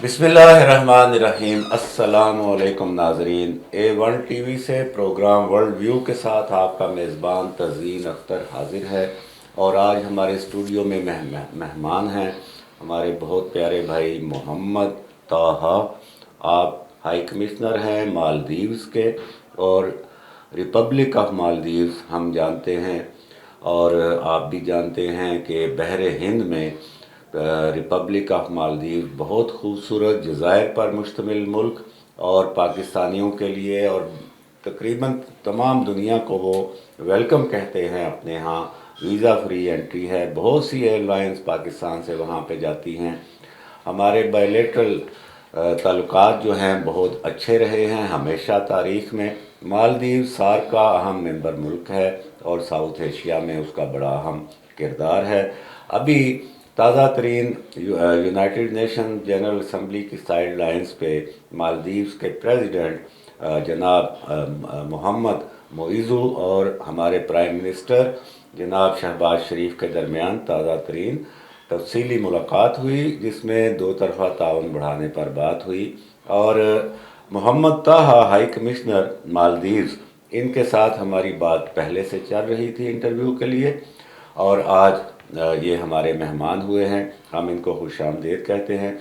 बिस्मिल्लाहिर्रहमानिर्रहीम। अस्सलामु अलैकुम नाजरीन। A1TV से प्रोग्राम वर्ल्ड व्यू के साथ आपका मेज़बान तज़ीन अख्तर हाजिर है। और आज हमारे स्टूडियो में मेहमान हैं हमारे बहुत प्यारे भाई मोहम्मद ताहा। आप हाई कमिश्नर हैं मालदीव्स के, और रिपब्लिक ऑफ मालदीव्स हम जानते हैं, और आप भी जानते हैं कि बहरे हिंद में रिपब्लिक ऑफ मालदीव बहुत खूबसूरत जज़ायर पर मुश्तमिल मुल्क, और पाकिस्तानियों के लिए और तकरीबन तमाम दुनिया को वो वेलकम कहते हैं अपने यहाँ। वीज़ा फ्री एंट्री है, बहुत सी एयरलाइंस पाकिस्तान से वहाँ पे जाती हैं। हमारे बायलेटरल ताल्लुकात जो हैं बहुत अच्छे रहे हैं हमेशा तारीख़ में। मालदीव सार्क का अहम मेंबर मुल्क है और साउथ एशिया में उसका बड़ा अहम किरदार है। अभी ताज़ा तरीन यूनाइटेड नेशन जनरल असम्बली की साइड लाइन्स पे मालदीव्स के प्रेसिडेंट जनाब मोहम्मद मोइज़ू और हमारे प्राइम मिनिस्टर जनाब शहबाज शरीफ के दरमियान ताज़ा तरीन तफसीली मुलाकात हुई, जिसमें दो तरफ़ा ताउन बढ़ाने पर बात हुई। और मोहम्मद ताहा हाई कमिश्नर मालदीव्स, इनके साथ हमारी बात पहले से चल रही थी इंटरव्यू के लिए, और आज ये हमारे मेहमान हुए हैं। हम इनको खुशामदीद कहते हैं।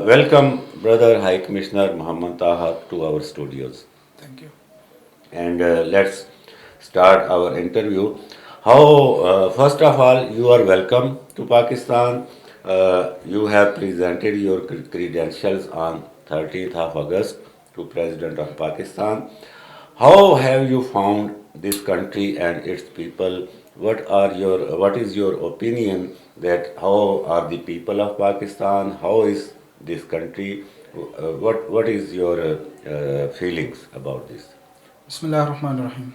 Welcome brother high commissioner Mohammad Taha to our studios. Thank you. And let's start our interview. How, first of all, you are welcome to Pakistan. You have presented your credentials on 13th of August to President of Pakistan. How have you found this country and its people? What is your opinion that how are the people of Pakistan? How is this country? What is your feelings about this? Bismillah ar-Rahman ar-Rahim.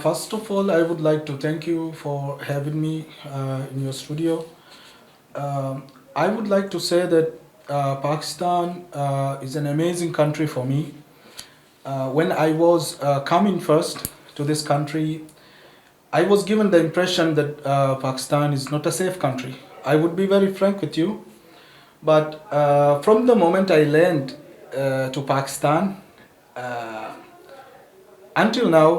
First of all, I would like to thank you for having me in your studio. I would like to say that Pakistan is an amazing country for me. When I was coming first to this country, I was given the impression that Pakistan is not a safe country. I would be very frank with you. But from the moment I landed to Pakistan, uh, until now,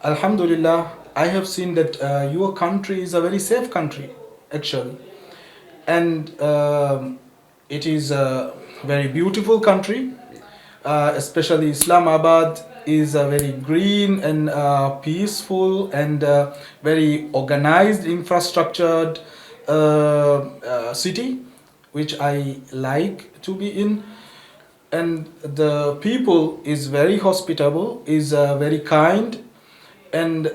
Alhamdulillah, I have seen that your country is a very safe country, actually. And it is a very beautiful country, especially Islamabad is a very green and peaceful and very organized, infrastructured city, which I like to be in. And the people is very hospitable, is very kind, and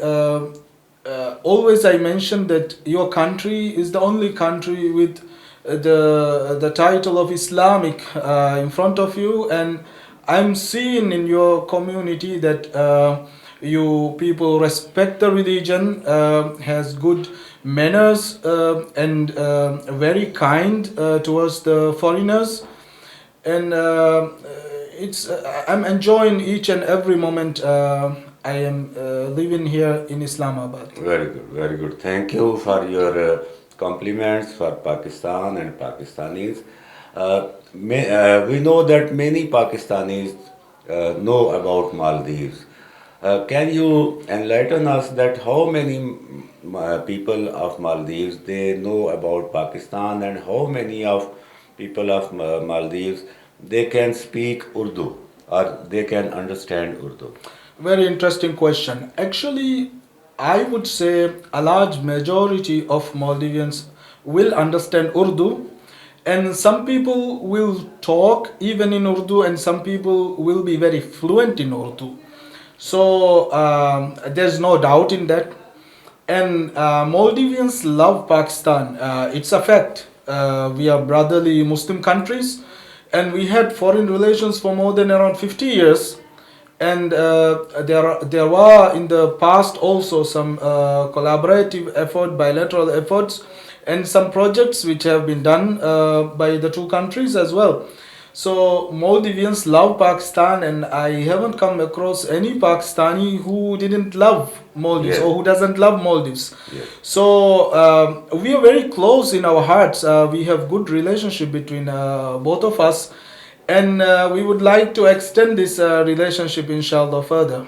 always I mention that your country is the only country with the title of Islamic in front of you, and I'm seeing in your community that you people respect the religion, has good manners, and very kind towards the foreigners. And it's I'm enjoying each and every moment I am living here in Islamabad. Very good, very good. Thank you for your compliments for Pakistan and Pakistanis. We know that many Pakistanis know about Maldives. Can you enlighten us that how many people of Maldives they know about Pakistan, and how many of people of Maldives they can speak Urdu or they can understand Urdu? Very interesting question. Actually, I would say a large majority of Maldivians will understand Urdu, and some people will talk even in Urdu, and some people will be very fluent in Urdu. So there's no doubt in that. And Maldivians love Pakistan. It's a fact. We are brotherly Muslim countries, and we had foreign relations for more than around 50 years. And there were in the past also some collaborative effort, bilateral efforts, and some projects which have been done by the two countries as well. So Maldivians love Pakistan, and I haven't come across any Pakistani who didn't love Maldives Yes, or who doesn't love Maldives. yes. So we are very close in our hearts. We have good relationship between both of us, and we would like to extend this relationship, inshallah, further.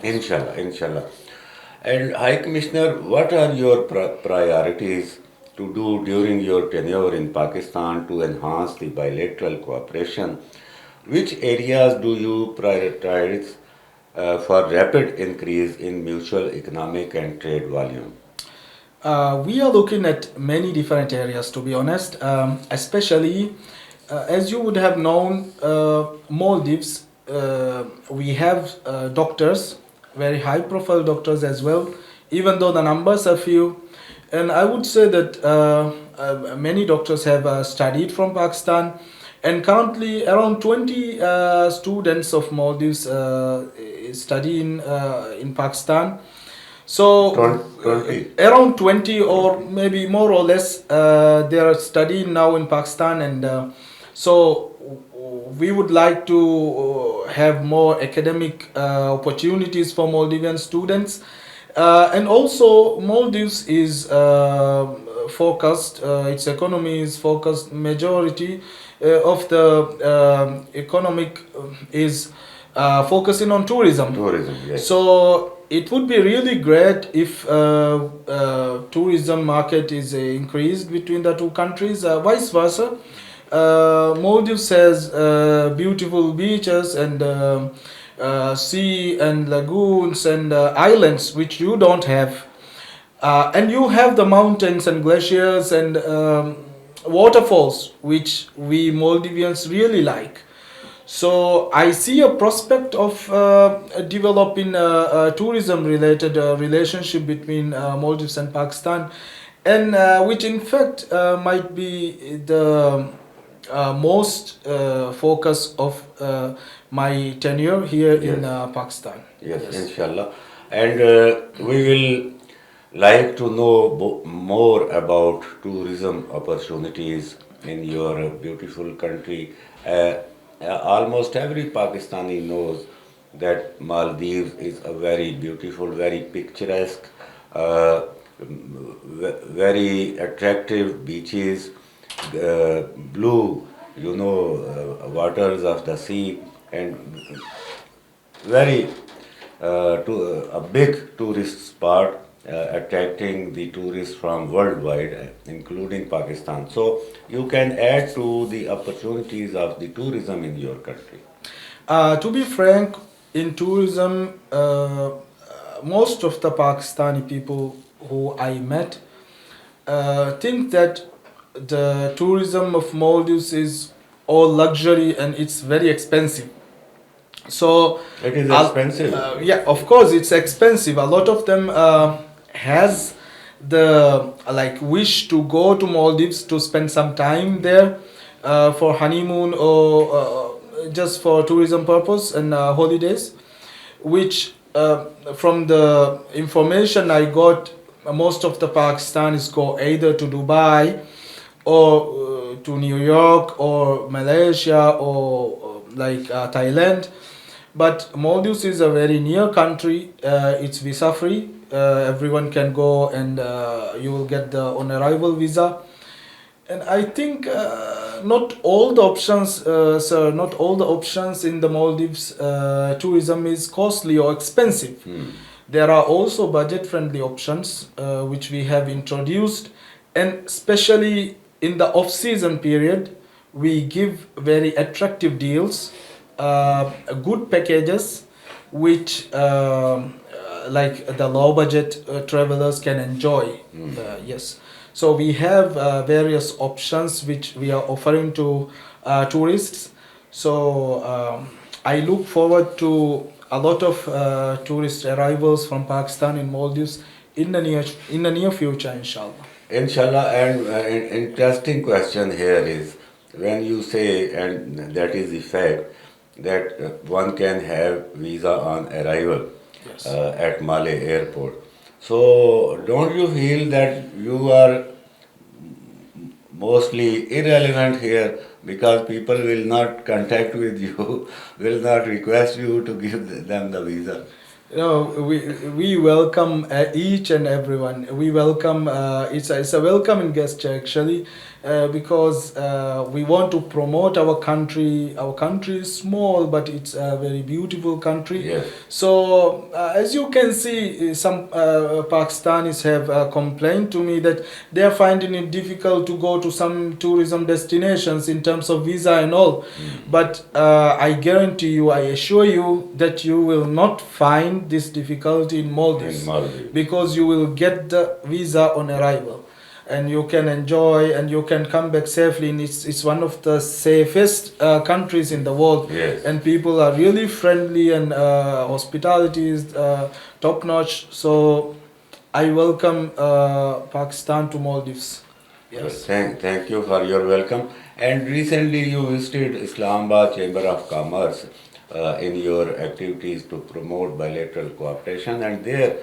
Inshallah, inshallah. And High Commissioner, what are your priorities to do during your tenure in Pakistan to enhance the bilateral cooperation? Which areas do you prioritize for rapid increase in mutual economic and trade volume? We are looking at many different areas, to be honest, especially as you would have known, Maldives, we have doctors, very high profile doctors as well, even though the numbers are few. And I would say that many doctors have studied from Pakistan, and currently around 20 students of Maldives study in Pakistan. So 20. around 20 or maybe more or less, they are studying now in Pakistan, and so we would like to have more academic opportunities for Maldivian students. And also Maldives is focused, its economy is focused, majority of the economic is focusing on tourism. Tourism, yes. So it would be really great if tourism market is increased between the two countries, vice versa. Maldives has beautiful beaches and sea and lagoons and islands which you don't have. And you have the mountains and glaciers and waterfalls which we Maldivians really like. So I see a prospect of developing a tourism related relationship between Maldives and Pakistan, and which in fact might be the most focus of my tenure here in Yes. Pakistan. Yes, Yes. inshallah. And we will like to know more about tourism opportunities in your beautiful country. Almost every Pakistani knows that Maldives is a very beautiful, very picturesque, very attractive beaches, blue, waters of the sea, and very a big tourist spot, attracting the tourists from worldwide, including Pakistan. So you can add to the opportunities of the tourism in your country. To be frank, in tourism, most of the Pakistani people who I met think that the tourism of Maldives is all luxury and it's very expensive. So, It is expensive. yeah, of course, it's expensive. A lot of them has the like wish to go to Maldives to spend some time there for honeymoon or just for tourism purpose and holidays, which from the information I got, most of the Pakistanis go either to Dubai or to New York or Malaysia or like Thailand. But Maldives is a very near country. It's visa free. Everyone can go, and you will get the on arrival visa. And I think not all the options, sir, not all the options in the Maldives tourism is costly or expensive. There are also budget-friendly options which we have introduced, and especially in the off-season period, we give very attractive deals, good packages, which like the low-budget travelers can enjoy. Yes. So we have various options which we are offering to tourists. So I look forward to a lot of tourist arrivals from Pakistan and Maldives in the near future, inshallah. Inshallah, and an interesting question here is when you say, and that is the fact, that one can have visa on arrival Yes. at Malé airport. So, don't you feel that you are mostly irrelevant here because people will not contact with you, will not request you to give them the visa. We welcome each and everyone. We welcome. It's a welcoming gesture actually, because we want to promote our country. Our country is small, but it's a very beautiful country. Yes. So as you can see, some Pakistanis have complained to me that they are finding it difficult to go to some tourism destinations in terms of visa and all. But I guarantee you, I assure you that you will not find this difficulty in Maldives, because you will get the visa on arrival and you can enjoy and you can come back safely. And it's one of the safest countries in the world. Yes. And people are really friendly and hospitality is top notch. So I welcome Pakistan to Maldives. Yes. Thank you for your welcome. And recently you visited Islamabad Chamber of Commerce in your activities to promote bilateral cooperation, and there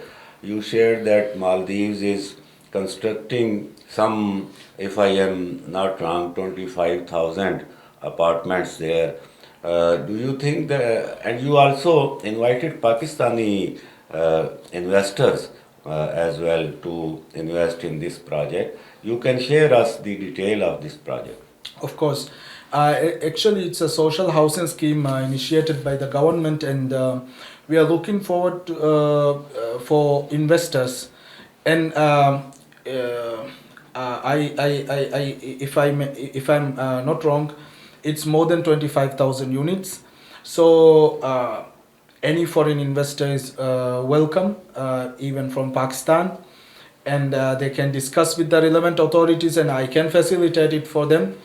you shared that Maldives is constructing some, if I am not wrong, 25,000 apartments there. Do you think that, and you also invited Pakistani investors as well to invest in this project. You can share us the detail of this project. Of course. Actually, it's a social housing scheme initiated by the government, and we are looking forward to, for investors. And if I'm not wrong, it's more than 25,000 units. So any foreign investor is welcome, even from Pakistan, and they can discuss with the relevant authorities, and I can facilitate it for them.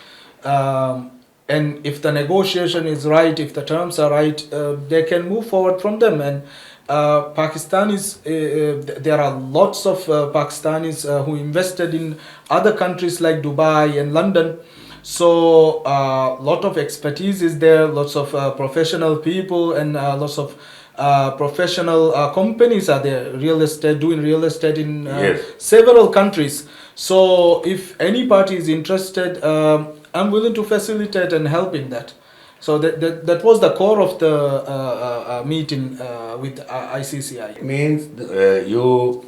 And if the negotiation is right, if the terms are right, they can move forward from them. And Pakistanis, there are lots of Pakistanis who invested in other countries like Dubai and London. So lot of expertise is there, lots of professional people, and lots of professional companies are there, doing real estate in Yes. several countries. So if any party is interested, I'm willing to facilitate and help in that. So that was the core of the meeting with ICCI. Means you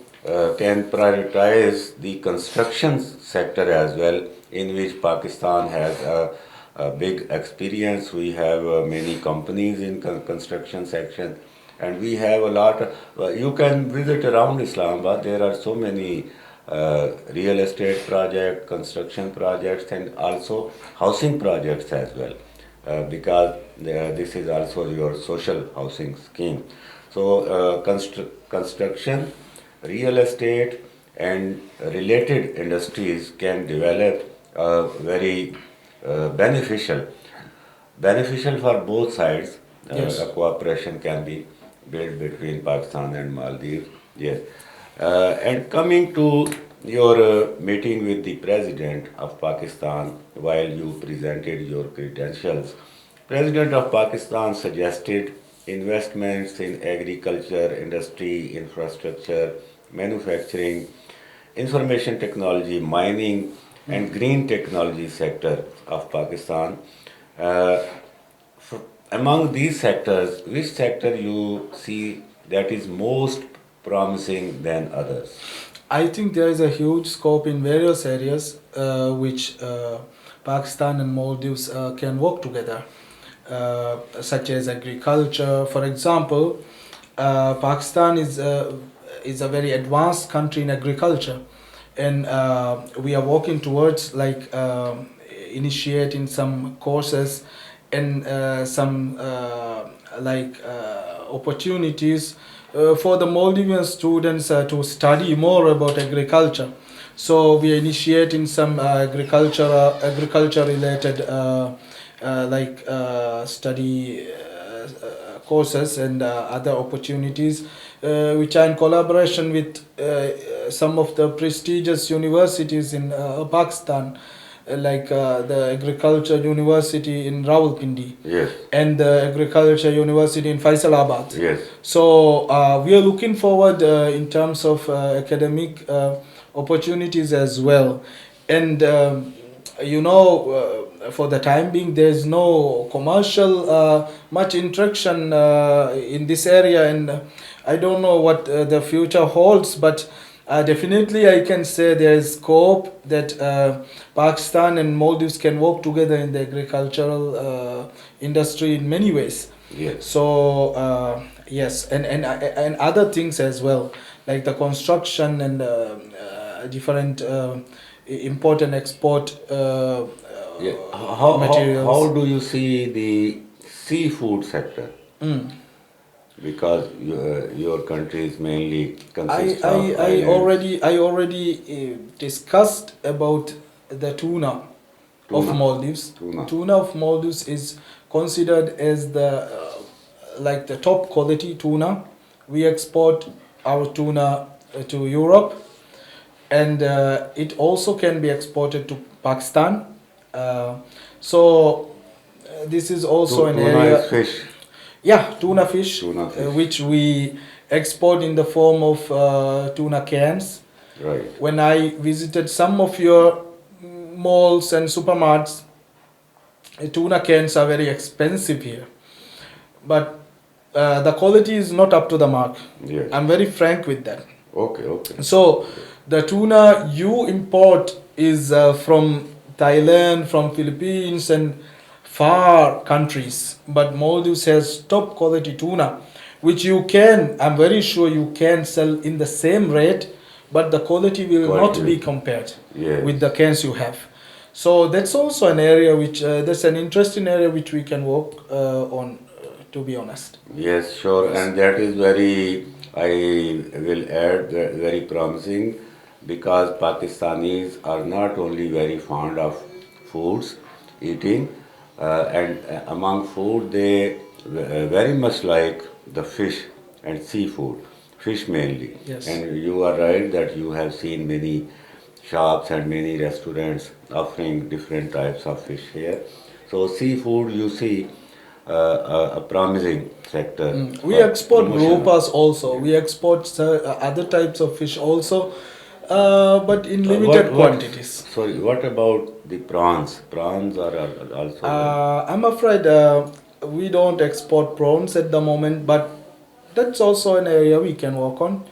can prioritize the construction sector as well, in which Pakistan has a big experience. We have many companies in construction section, and we have a lot of, you can visit around Islamabad. There are so many real estate projects, construction projects, and also housing projects as well, because this is also your social housing scheme. So construction, real estate, and related industries can develop very beneficial for both sides. Yes. A cooperation can be built between Pakistan and Maldives. Yes. And coming to your meeting with the President of Pakistan, while you presented your credentials, President of Pakistan suggested investments in agriculture, industry, infrastructure, manufacturing, information technology, mining, and green technology sector of Pakistan. Among these sectors, which sector you see that is most promising than others? I think there is a huge scope in various areas which Pakistan and Maldives can work together, such as agriculture. For example, Pakistan is a very advanced country in agriculture, and we are working towards initiating some courses and some opportunities for the Maldivian students to study more about agriculture. So we are initiating some agriculture related study courses and other opportunities, which are in collaboration with some of the prestigious universities in Pakistan, like the Agriculture University in Rawalpindi. Yes. And the Agriculture University in Faisalabad. Yes. So we are looking forward in terms of academic opportunities as well. And for the time being, there's no commercial much interaction in this area, and I don't know what the future holds, but definitely I can say there is scope that Pakistan and Maldives can work together in the agricultural industry in many ways. Yes. So yes, and other things as well, like the construction and different import and export Yeah. How materials. how do you see the seafood sector? Mm. Because your country is mainly consists I, of I islands. I already discussed about the tuna of Tuna. Maldives. Tuna. Tuna of Maldives is considered as the like the top quality tuna. We export our tuna to Europe, and it also can be exported to Pakistan. Uh, so this is also an Tuna area. is fish. Yeah, tuna fish, Tuna fish. which we export in the form of tuna cans. Right. When I visited some of your malls and supermarkets, tuna cans are very expensive here. But the quality is not up to the mark. Yes. I'm very frank with that. Okay. Okay. So the tuna you import is from Thailand, from Philippines, and far countries. But Maldives has top quality tuna, which you can, I'm very sure you can sell in the same rate, but the quality will not Quality. be compared Yes. with the cans you have. So that's also an area which that's an interesting area which we can work on. To be honest. Yes, sure, and that is very, I will add, very promising, because Pakistanis are not only very fond of foods, eating, and among food they very much like the fish and seafood, fish mainly. Yes. And you are right that you have seen many shops and many restaurants offering different types of fish here. So seafood, you see, a promising sector. We for export promotion. gropas also. We export other types of fish also, but in limited quantities. Sorry, what about the prawns? Prawns are also. I'm afraid we don't export prawns at the moment, but that's also an area we can work on,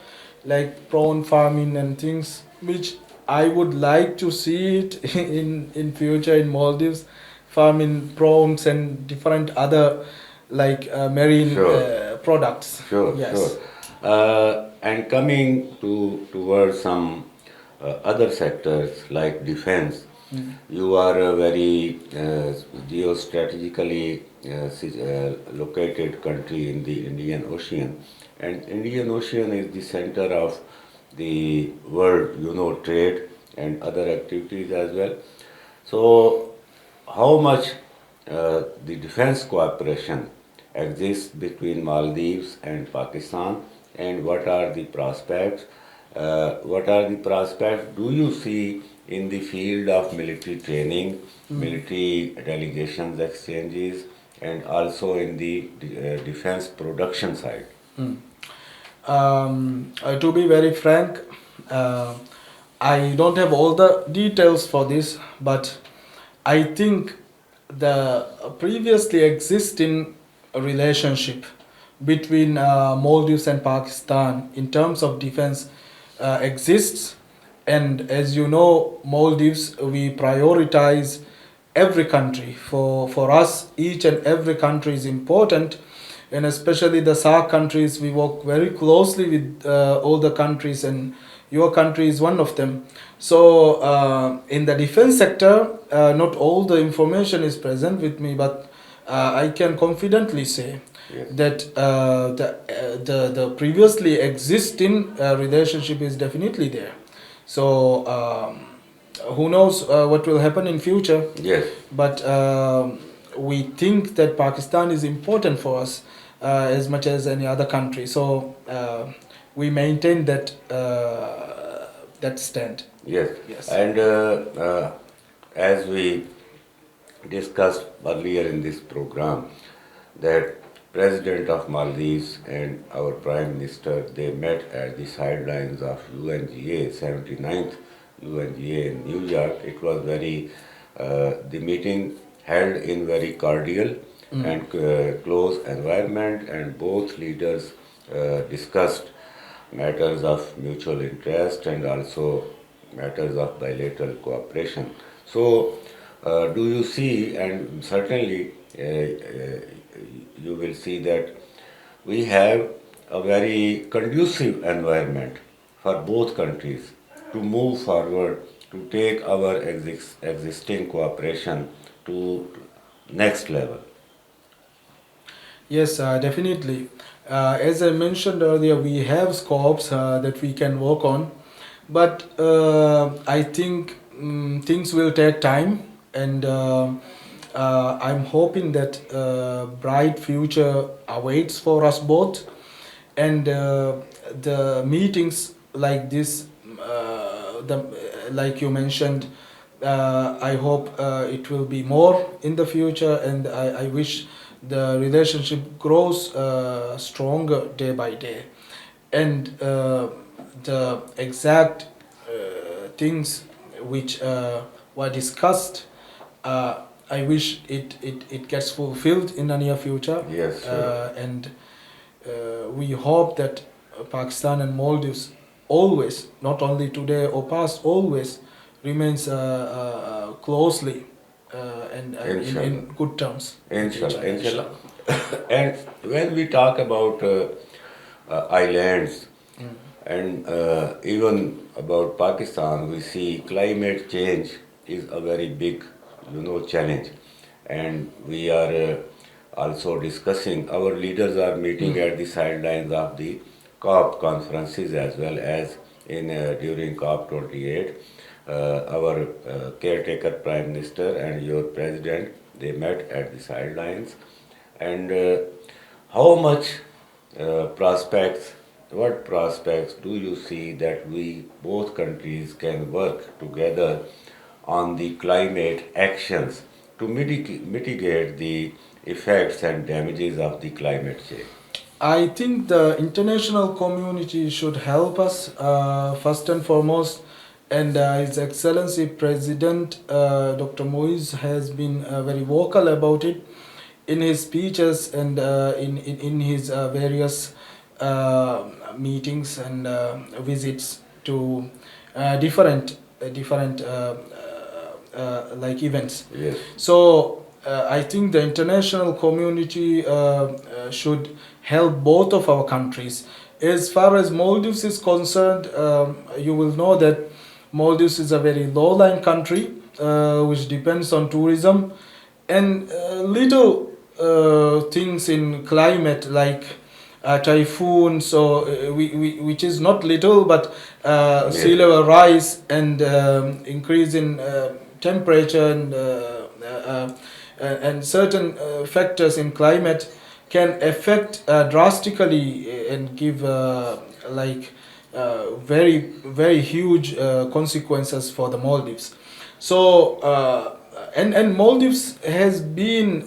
like prawn farming and things, which I would like to see it in future in Maldives, farming prawns and different other like marine Sure. products. Sure, Yes. sure. And coming towards some other sectors like defense, you are a very geostrategically located country in the Indian Ocean, and Indian Ocean is the center of the world, trade and other activities as well. So, how much the defense cooperation exists between Maldives and Pakistan, and what are the prospects? What are the prospects do you see in the field of military training, military delegations exchanges, and also in the defense production side? To be very frank, uh, I don't have all the details for this, but I think the previously existing relationship between Maldives and Pakistan in terms of defense exists. And as you know, Maldives, we prioritize every country. For us, each and every country is important, and especially the SAARC countries, we work very closely with all the countries, and your country is one of them. So in the defense sector, not all the information is present with me, but I can confidently say Yes. that the previously existing relationship is definitely there. So who knows what will happen in future? Yes. But we think that Pakistan is important for us as much as any other country. So we maintain that stand. Yes. Yes. And as we discussed earlier in this program, that President of Maldives and our Prime Minister, they met at the sidelines of UNGA, 79th UNGA in New York. It was very The meeting held in very cordial and close environment, and both leaders discussed matters of mutual interest and also matters of bilateral cooperation. So, do you see, and certainly you will see that we have a very conducive environment for both countries to move forward, to take our existing cooperation to next level. Yes, definitely. As I mentioned earlier, we have scopes that we can work on, but I think things will take time, and I'm hoping that bright future awaits for us both, and the meetings like this, like you mentioned, I hope it will be more in the future, and I wish the relationship grows stronger day by day. And the exact things which were discussed, I wish it gets fulfilled in the near future. Yes, sir. And we hope that Pakistan and Maldives always, not only today or past, always remains closely in good terms. Inshallah, inshallah. And when we talk about islands and even about Pakistan, we see climate change is a very big, challenge. And we are also discussing, our leaders are meeting at the sidelines of the COP conferences as well as in during COP 28. Our caretaker prime minister and your president, they met at the sidelines. And how much prospects, what prospects do you see that we both countries can work together on the climate actions to mitigate the effects and damages of the climate change? I think the international community should help us first and foremost, and His Excellency President Dr. Moise has been very vocal about it in his speeches and in his various meetings and visits to different like events. Yes. So I think the international community should help both of our countries. As far as Maldives is concerned, you will know that Maldives is a very low-lying country which depends on tourism, and little things in climate like typhoon, so which is not little, but sea level rise and increase in temperature and certain factors in climate can affect drastically and give very huge consequences for the Maldives. So and Maldives has been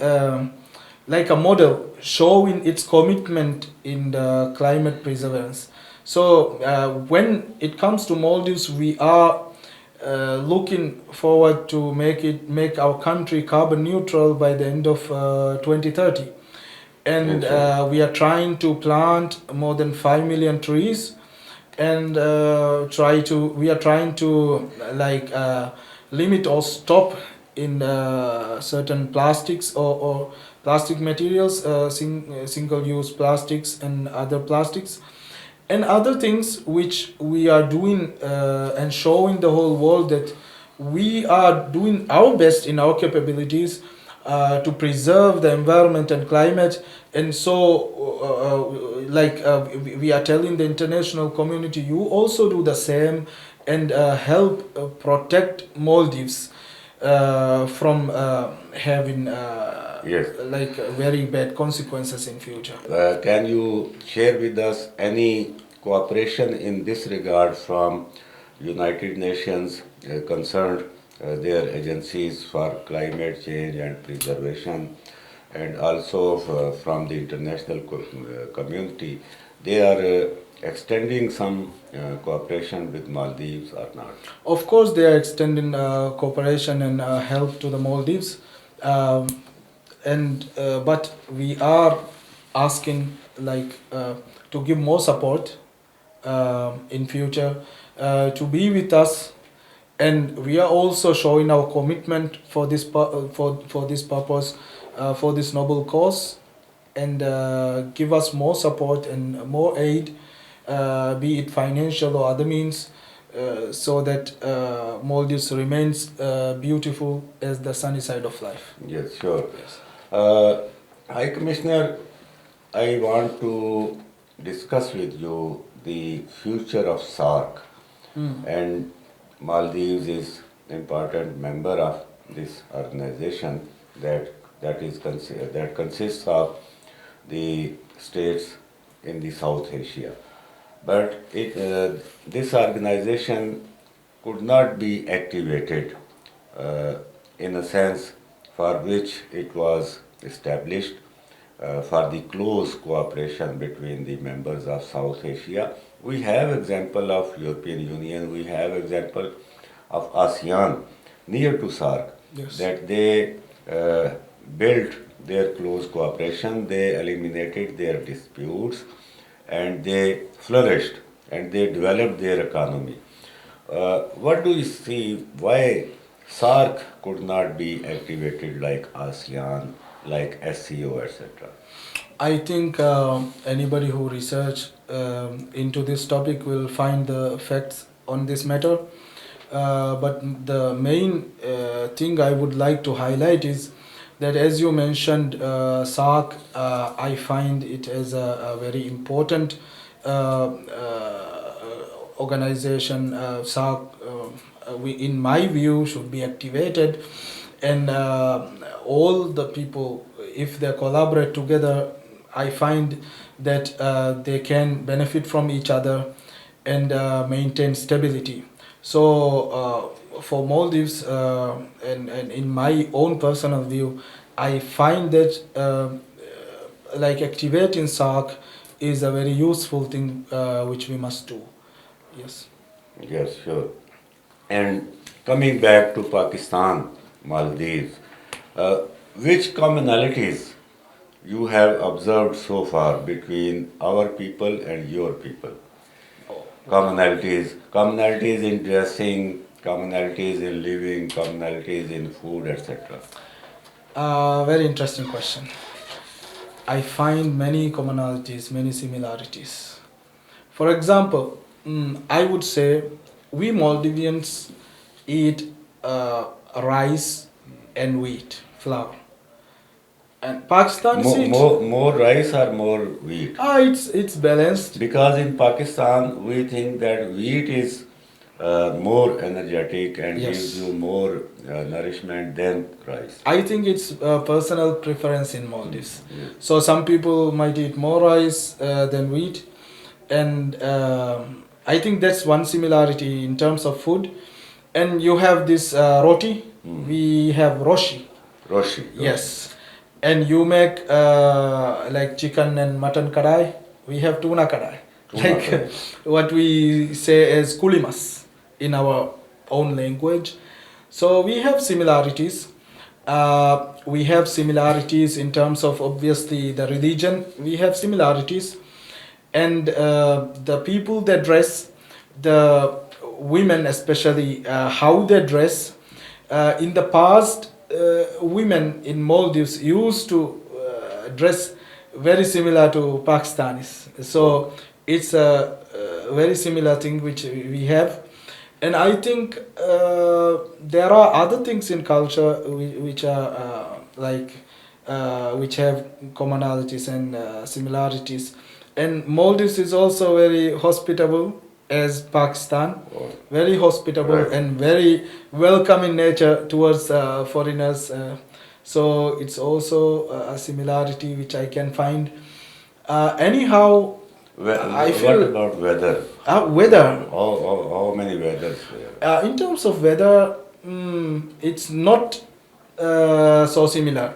like a model showing its commitment in the climate preservance. So when it comes to Maldives, we are looking forward to make our country carbon neutral by the end of 2030, and we are trying to plant more than 5 million trees, and we are trying to limit or stop in certain plastics or plastic materials, single-use plastics and other plastics, and other things which we are doing and showing the whole world that we are doing our best in our capabilities to preserve the environment and climate. And so we are telling the international community, you also do the same and help protect Maldives from having very bad consequences in future. Can you share with us any cooperation in this regard from United Nations concerned, their agencies for climate change and preservation, and also from the international community? They are extending some cooperation with Maldives or not? Of course, they are extending cooperation and help to the Maldives, um, and but we are asking to give more support in future to be with us, and we are also showing our commitment for this for this purpose, for this noble cause, and give us more support and more aid, be it financial or other means, so that Maldives remains beautiful as the sunny side of life. Yes, sure. Yes. High Commissioner, I want to discuss with you the future of SARC, and Maldives is important member of this organization that consists of the states in the South Asia. But this organization could not be activated in a sense for which it was established, for the close cooperation between the members of South Asia. We have example of European Union, we have example of ASEAN near to SARC, Yes. that they built their close cooperation, they eliminated their disputes, and they flourished and they developed their economy. What do you see why SARC could not be activated like ASEAN, like SCO, etc.? I think anybody who research into this topic will find the facts on this matter. But the main thing I would like to highlight is that, as you mentioned, SARC, I find it as a very important organization. SARC, in my view, should be activated, and all the people, if they collaborate together, I find that they can benefit from each other and maintain stability. So for Maldives, and in my own personal view, I find that activating SARC is a very useful thing which we must do. Yes. Yes, sure. And coming back to Pakistan, Maldives, which commonalities you have observed so far between our people and your people? Commonalities in dressing, commonalities in living, commonalities in food, etc. Very interesting question. I find many commonalities, many similarities. For example, I would say we Maldivians eat rice and wheat, flour. And Pakistanis eat. More rice or more wheat? It's balanced. Because in Pakistan, we think that wheat is more energetic and Yes. gives you more nourishment than rice. I think it's personal preference in Maldives. Yes. So some people might eat more rice than wheat, and I think that's one similarity in terms of food. And you have this roti. We have roshi. Roshi. Yes. And you make like chicken and mutton kadai. We have tuna kadai. Like what we say as kulimas in our own language. So we have similarities. We have similarities in terms of obviously the religion. We have similarities. And the people that dress, the women especially, how they dress. In the past, women in Maldives used to dress very similar to Pakistanis. So it's a very similar thing which we have. And I think there are other things in culture which are which have commonalities and similarities. And Maldives is also very hospitable as Pakistan, very hospitable Right. and very welcome in nature towards foreigners. So it's also a similarity which I can find. Anyhow, I feel. What about weather? Weather. How many weathers there? In terms of weather, it's not so similar.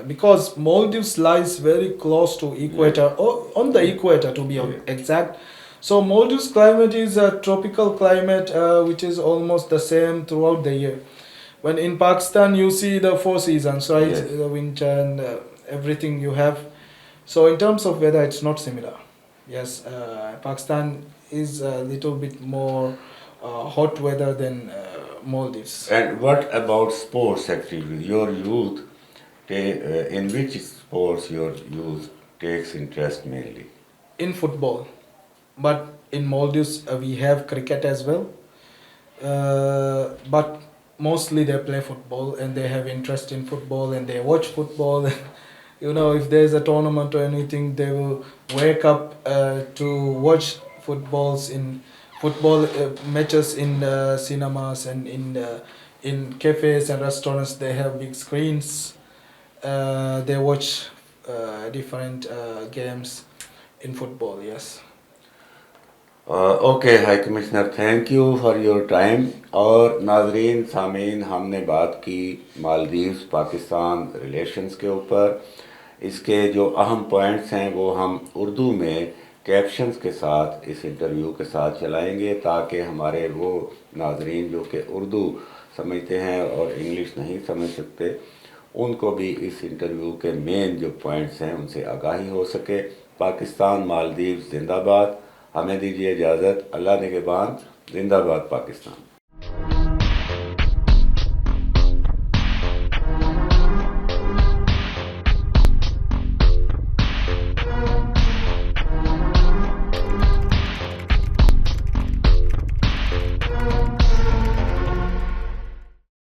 Because Maldives lies very close to equator, or on the equator to be exact. So Maldives climate is a tropical climate, which is almost the same throughout the year. When in Pakistan you see the four seasons, right? Yes. The winter and everything you have. So in terms of weather, it's not similar. Yes, Pakistan is a little bit more hot weather than Maldives. And what about sports activities? Your youth, in which sports your youth takes interest mainly? In football, but in Maldives we have cricket as well. But mostly they play football and they have interest in football and they watch football. You know, if there's a tournament or anything, they will wake up to watch football matches in cinemas and in cafes and restaurants. They have big screens. They watch different games in football. Yes. Okay high commissioner, thank you for your time. और नाजरीन सामीन, हमने बात की Maldives Pakistan relations के ऊपर। इसके जो अहम पॉइंट्स हैं वो हम उर्दू में कैप्शंस के साथ इस इंटरव्यू के साथ चलाएंगे, ताकि हमारे वो नाजरीन जो कि उर्दू समझते हैं और इंग्लिश नहीं समझ सकते, उनको भी इस इंटरव्यू के मेन जो पॉइंट्स हैं उनसे आगाही हो सके। पाकिस्तान मालदीव्स जिंदाबाद। हमें दीजिए इजाज़त। अल्लाह निगहबान। जिंदाबाद पाकिस्तान।